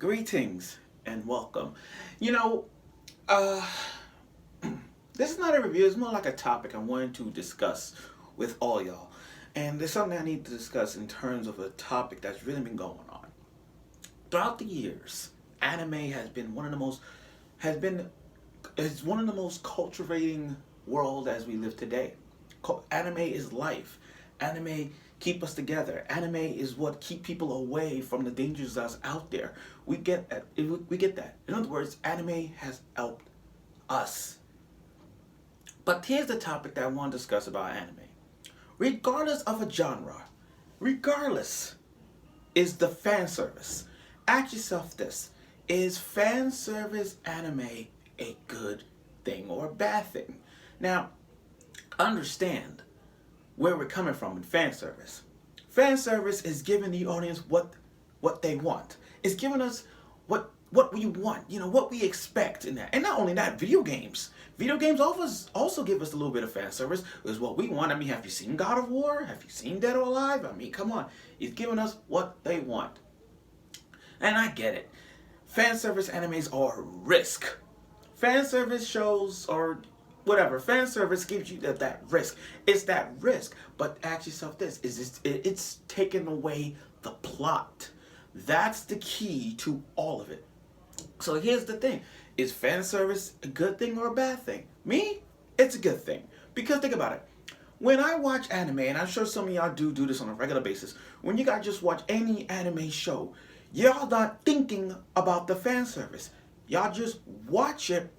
Greetings and welcome. You know, uh, this is not a review, it's more like a topic I wanted to discuss with all y'all. And there's something I need to discuss in terms of a topic that's really been going on. Throughout the years, anime has been has been, is one of the most cultivating worlds as we live today. Anime is life. Anime keep us together. Anime is what keep people away from the dangers that's out there. We get that. In other words, anime has helped us. But here's the topic that I want to discuss about anime. Regardless of a genre, regardless, is the fan service. Ask yourself this: is fan service anime a good thing or a bad thing? Now, understand where we're coming from in fan service. Fan service is giving the audience what they want. It's giving us what we want, what we expect in that. And not only that, video games. Video games also give us a little bit of fan service. Is what we want. I mean, have you seen God of War? Have you seen Dead or Alive? I mean, come on. It's giving us what they want. And I get it. Fan service animes are a risk. Fan service shows or whatever. Fan service gives you that risk. It's that risk. But ask yourself this: it's taking away the plot. That's the key to all of it. So here's the thing: is fan service a good thing or a bad thing? Me, it's a good thing. Because think about it. When I watch anime, and I'm sure some of y'all do this on a regular basis, when you guys just watch any anime show, y'all not thinking about the fan service. Y'all just watch it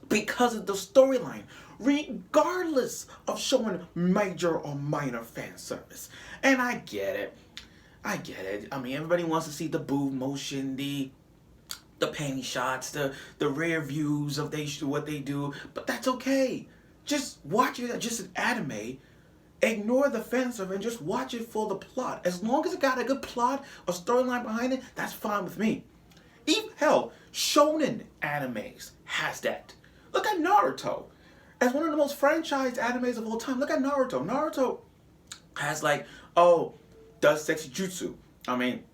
because of the storyline, regardless of showing major or minor fan service. And I get it. I mean, everybody wants to see the boob motion, the panty shots, the rare views of what they do, but that's okay. Just watch it just an anime. Ignore the fan service and just watch it for the plot. As long as it got a good plot or storyline behind it, that's fine with me. Even hell, shonen animes has that. Look at Naruto. As one of the most franchised animes of all time, look at Naruto. Naruto has does sexy jutsu. I mean,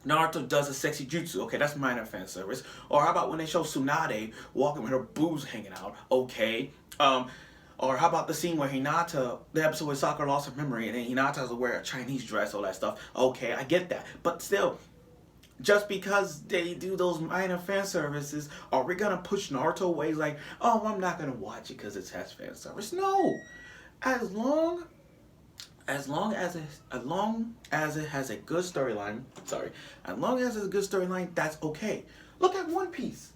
Naruto does a sexy jutsu. Okay, that's minor fan service. Or how about when they show Tsunade walking with her boobs hanging out? Okay. Or how about the scene where the episode where Sakura lost her memory and then Hinata has to wear a Chinese dress, all that stuff. Okay, I get that. But still, just because they do those minor fan services, are we gonna push Naruto away? Like, oh, I'm not gonna watch it because it has fan service. No, as long as it has a good storyline. As long as it's a good storyline, that's okay. Look at One Piece.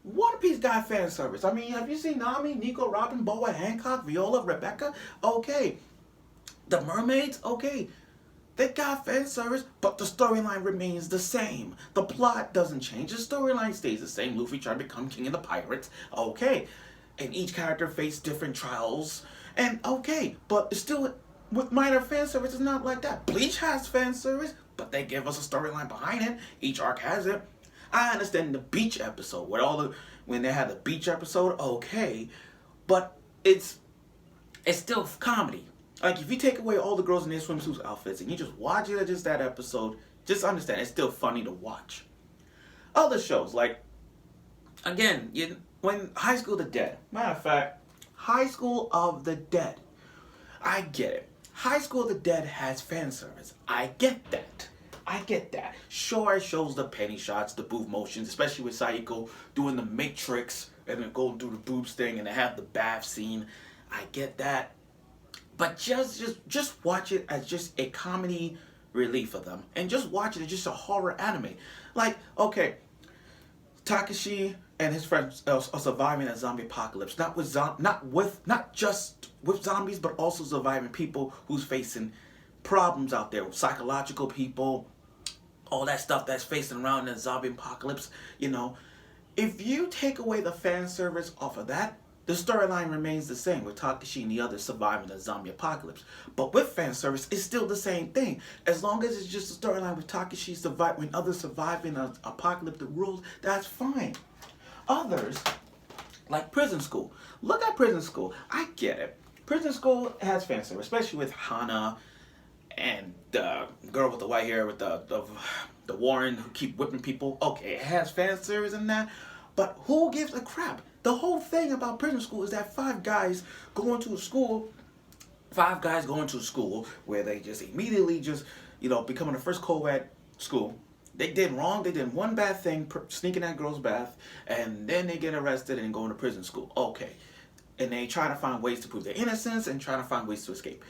One Piece got fan service. I mean, have you seen Nami, Nico, Robin, Boa, Hancock, Viola, Rebecca? Okay. The mermaids? Okay. They got fan service, but the storyline remains the same. The plot doesn't change. The storyline stays the same. Luffy trying to become king of the pirates. Okay. And each character faced different trials. And okay, but it's still with minor fan service, it's not like that. Bleach has fan service, but they give us a storyline behind it. Each arc has it. I understand the beach episode when they had the beach episode, okay, but it's still comedy. Like, if you take away all the girls in their swimsuit outfits and you just watch it, just that episode, just understand it's still funny to watch. Other shows, like, again, when High School of the Dead, matter of fact, High School of the Dead, I get it. High School of the Dead has fan service. I get that. Sure, it shows the penny shots, the boob motions, especially with Saiko doing the Matrix and then going through the boobs thing and they have the bath scene. I get that. But just watch it as just a comedy relief for them. And just watch it as just a horror anime. Like, okay, Takashi and his friends are surviving a zombie apocalypse. Not just with zombies, but also surviving people who's facing problems out there, psychological people, all that stuff that's facing around in the zombie apocalypse. If you take away the fan service off of that, the storyline remains the same with Takashi and the others surviving the zombie apocalypse. But with fan service, it's still the same thing. As long as it's just a storyline with Takashi when others survive in an apocalyptic world, that's fine. Others, like Prison School. Look at Prison School. I get it. Prison School has fan service, especially with Hana and the girl with the white hair with the the Warren who keep whipping people. Okay, it has fan service in that, but who gives a crap? The whole thing about prison school is that five guys going to school where they just immediately just, becoming the first co-ed school. They did wrong. They did one bad thing, sneaking that girl's bath, and then they get arrested and go to prison school. Okay. And they try to find ways to prove their innocence and try to find ways to escape.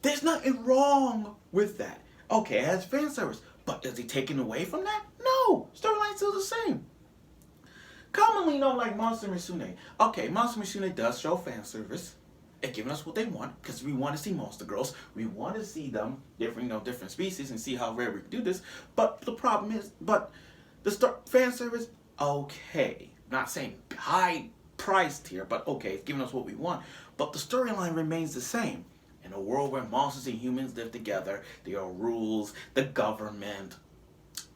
There's nothing wrong with that. Okay, it has fan service. But is it taken away from that? No. Storyline's still the same. Commonly known like Monster Misune. Okay, Monster Misune does show fan service. It's giving us what they want because we want to see monster girls. We want to see them different species and see how rare we can do this. But the problem is, fan service, okay, not saying high priced here, but okay, it's giving us what we want. But the storyline remains the same. In a world where monsters and humans live together, there are rules, the government,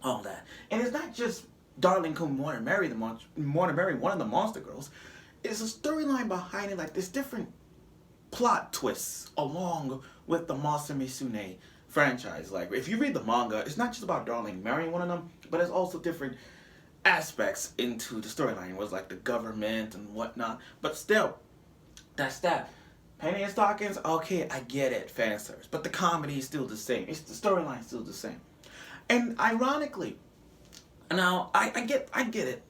all that. And it's not just Darling Kun want to marry one of the monster girls. It's a storyline behind it, like there's different plot twists along with the Monster Misune franchise. Like if you read the manga, it's not just about Darling marrying one of them, but it's also different aspects into the storyline. It was like the government and whatnot. But still, that's that. Penny and Stockings, okay, I get it, fan service. But the comedy is still the same. It's the storyline still the same. And ironically, now I get it.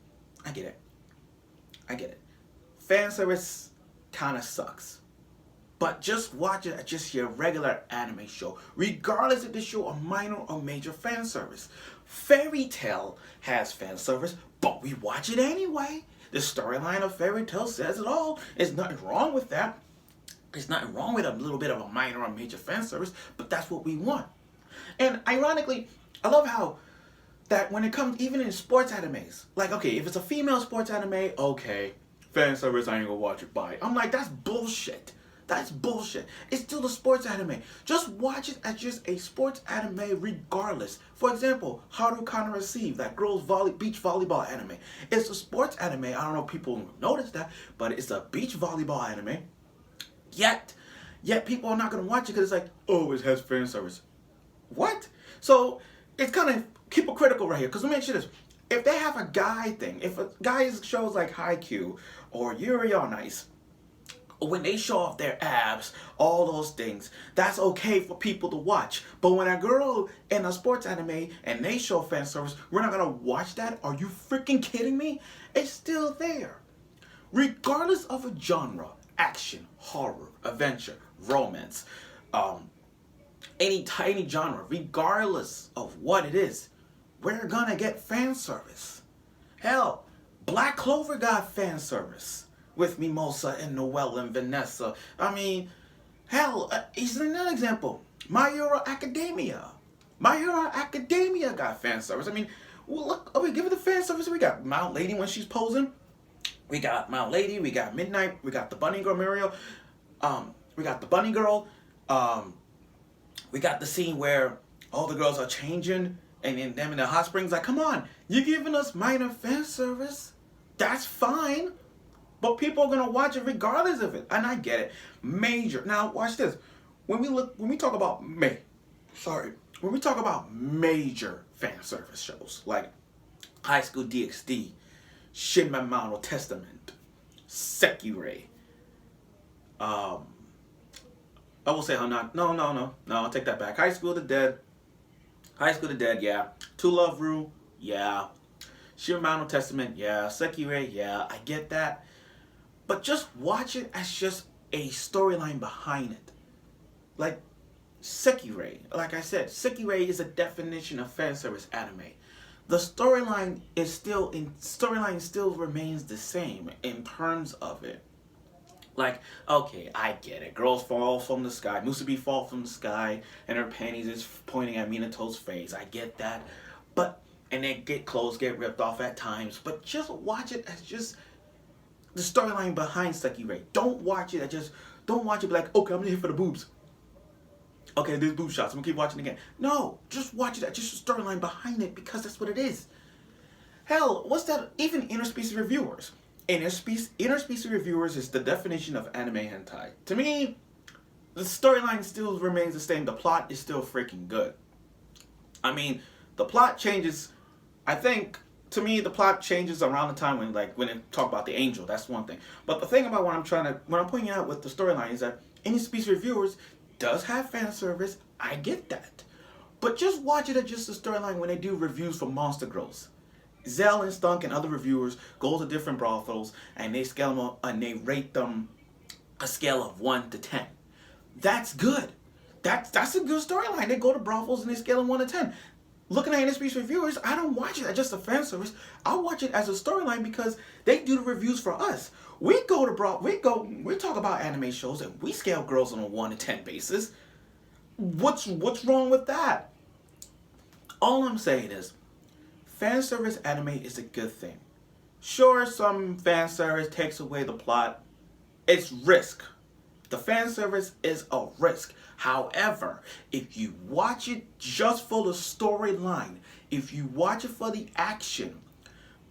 Fan service kind of sucks. But just watch it as just your regular anime show, regardless if the show a minor or major fan service. Fairy Tail has fan service, but we watch it anyway. The storyline of Fairy Tail says it all. There's nothing wrong with that. There's nothing wrong with a little bit of a minor or major fan service, but that's what we want. And ironically, I love how that when it comes even in sports animes, like okay, if it's a female sports anime, okay, fan service, I ain't gonna watch it, bye. I'm like, that's bullshit. That's bullshit. It's still a sports anime. Just watch it as just a sports anime regardless. For example, Haru Kana Receive, that girls beach volleyball anime. It's a sports anime. I don't know if people notice that, but it's a beach volleyball anime. Yet people are not going to watch it because it's like, oh, it has fan service. What? So it's kind of hypocritical right here. Because let me mention this. If they have a guy thing, if a guy shows like Haikyuu or Yuri on Ice, when they show off their abs, all those things, that's okay for people to watch. But when a girl in a sports anime and they show fan service, we're not gonna watch that? Are you freaking kidding me? It's still there. Regardless of a genre, action, horror, adventure, romance, any tiny genre, regardless of what it is, we're gonna get fan service. Hell, Black Clover got fan service with Mimosa and Noelle and Vanessa. I mean, hell, here's another example. My Hero Academia. My Hero Academia got fan service. I mean, well, look, give it the fan service. We got Mount Lady when she's posing. We got Mount Lady. We got Midnight. We got the Bunny Girl Muriel. We got the Bunny Girl. We got the scene where all the girls are changing and then them in the hot springs. Like, come on, you're giving us minor fan service. That's fine. But people are gonna watch it regardless of it, and I get it. Major. Now watch this. When we talk about major fan service shows like High School DxD, Shin Mamano Testament, Sekirei. I will say no, I'll take that back. High School of the Dead, yeah. To Love Ru, yeah. Shin Mamano Testament, yeah. Sekirei, yeah. I get that. But just watch it as just a storyline behind it. Like Sekirei. Like I said, Sekirei is a definition of fan service anime. The storyline still remains the same in terms of it. Like, okay, I get it. Girls fall from the sky. Musubi fall from the sky, and her panties is pointing at Minato's face. I get that. And then clothes get ripped off at times. But just watch it as just the storyline behind Sekirei. Don't watch it be like, okay, I'm here for the boobs. Okay, there's boob shots. I'm gonna keep watching again. No, just watch it as just the storyline behind it because that's what it is. Hell, what's that? Even interspecies reviewers. Interspecies reviewers is the definition of anime hentai. To me, the storyline still remains the same. The plot is still freaking good. I mean, The plot changes, I think, to me, the plot changes around the time when they talk about the angel. That's one thing. But the thing about what I'm pointing out with the storyline is that Any Species Reviewers does have fan service. I get that. But just watch it at just the storyline when they do reviews for Monster Girls. Zell and Stunk and other reviewers go to different brothels and they scale them up and they rate them a scale of 1 to 10. That's good. That's a good storyline. They go to brothels and they scale them 1 to 10. Looking at Any Species Reviewers, I don't watch it as just a fan service. I watch it as a storyline because they do the reviews for us. We go to we talk about anime shows and we scale girls on a 1 to 10 basis. What's wrong with that? All I'm saying is, fan service anime is a good thing. Sure, some fan service takes away the plot. It's risk. The fan service is a risk. However, if you watch it just for the storyline, if you watch it for the action,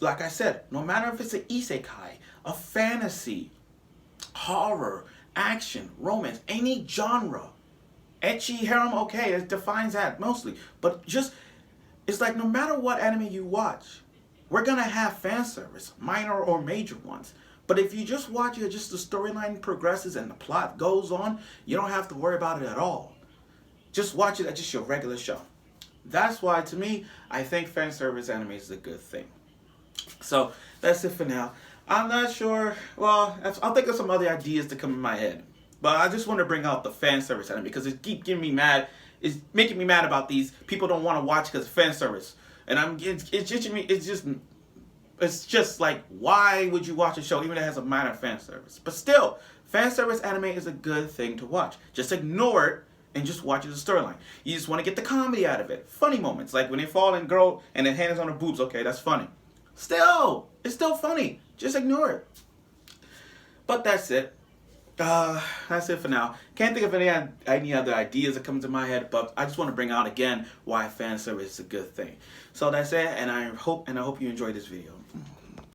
like I said, no matter if it's an isekai, a fantasy, horror, action, romance, any genre, ecchi, harem, okay, it defines that mostly. But just, it's like no matter what anime you watch, we're gonna have fan service, minor or major ones. But if you just watch it, just the storyline progresses and the plot goes on, you don't have to worry about it at all. Just watch it as just your regular show. That's why, to me, I think fan service anime is a good thing. So that's it for now. I'm not sure. Well, I'll think of some other ideas to come in my head. But I just want to bring out the fan service anime because it keeps getting me mad. It's making me mad about these people don't want to watch because of fan service. And it's just like, why would you watch a show even if it has a minor fan service? But still, fan service anime is a good thing to watch. Just ignore it and just watch it as a storyline. You just want to get the comedy out of it. Funny moments, like when they fall and girl and their hands on her boobs. Okay, that's funny. Still, it's still funny. Just ignore it. But that's it. That's it for now. Can't think of any other ideas that come to my head, but I just want to bring out again why fan service is a good thing. So that's it, and I hope you enjoyed this video.